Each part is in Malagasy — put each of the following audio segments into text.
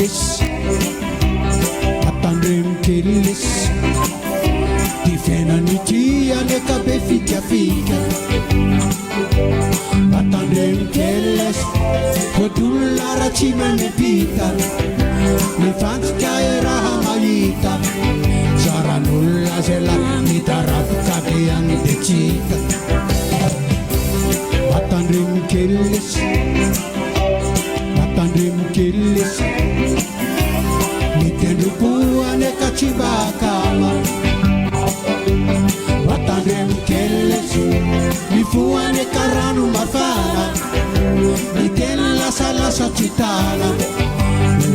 killis, atandrem killis. Ty fiainany ty aneka be fikafika. Atandrem killis, kodolona raha tsy manepita. Mifantsika e raha mahita. Saran'olona zay la mitarafoka be agny de tsika. Atandrem killis, atandrem killis. Mitendroko aneka tsy bakama. Atandrem killis, mifoane ka rano mafana. Miteny lasalasa tsy tana.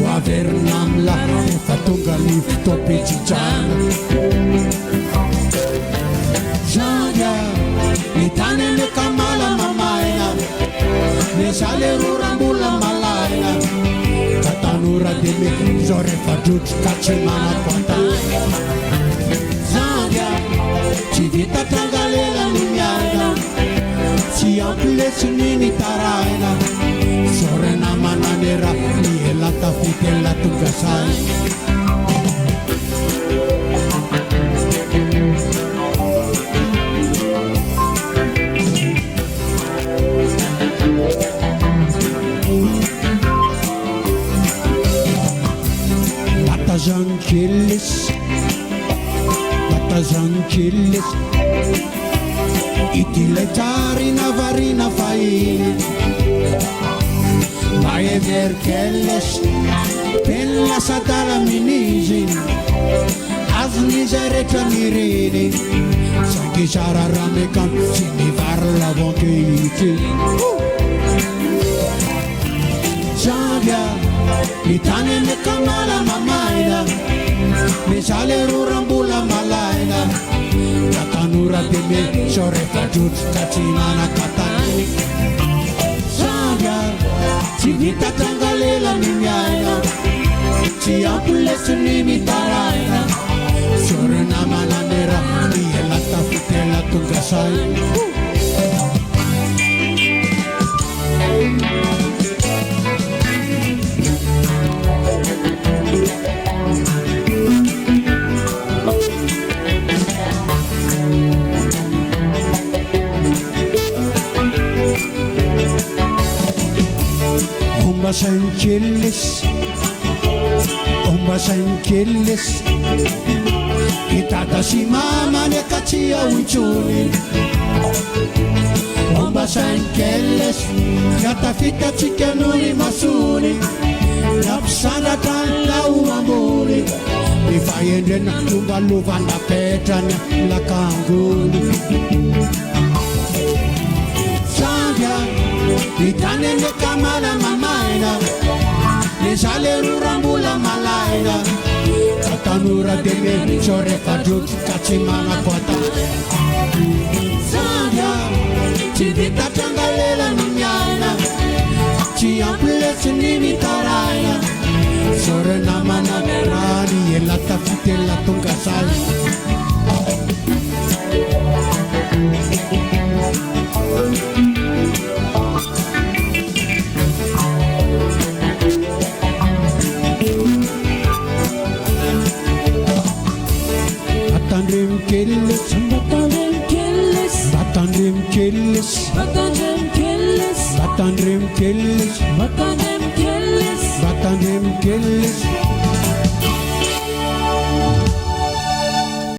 Hoaverina amla efa tonga ny fotoam-pitsitrana. Zanga mitany aneka mala mamaina. Misaly roram-bola malaina. Ka tanora de me zao rehefa drotroka tsy manako an-tagna. Zanga tsy vita trangalela ny miaina. Tsy ampilesiny ny taraina. Sorena mananera ni ela tafitela tonga saina. Batazan killis, batazan killis. Itile tarina varina fahiny. Maever killis, penna sadala minizy. Azony zay rehetra mireny. Saingy sara ramekano tsy mivaro lavon-kehitry. Zambia mitany aneka mala mamaina. Misaly roram-bola malaina. Ka tanora be me sao rehefa drotroka tsy manan-katany. Zambia tsy vita trangalela ny miaina. Tsy ampilesiny mitaraina. Sorena mananera ny ela tafitela tonga saina. Ombasan killis, ombasan killis. Itata si mama neka tsy aontsony. Ombasan killis, katafitatsika noho ny masony. Nampisandratra ny lau ambony. Efa endrena lovalovana petrany lakangony. Zambia mitany aneka mala mamaina. Misaly roram-bola malaina. Ka tanora de me sao rehefa drotroka tsy manako an-tagna. Zambia tsy vita trangalela ny miaina. Tsy ampilesiny mitaraina. Sorena mananera ny ela tafitela tonga saina. Batandrem killis, batandrem killis. Batandrem killis, batandrem killis. Batandrem killis, batandrem killis. Batandrem killis.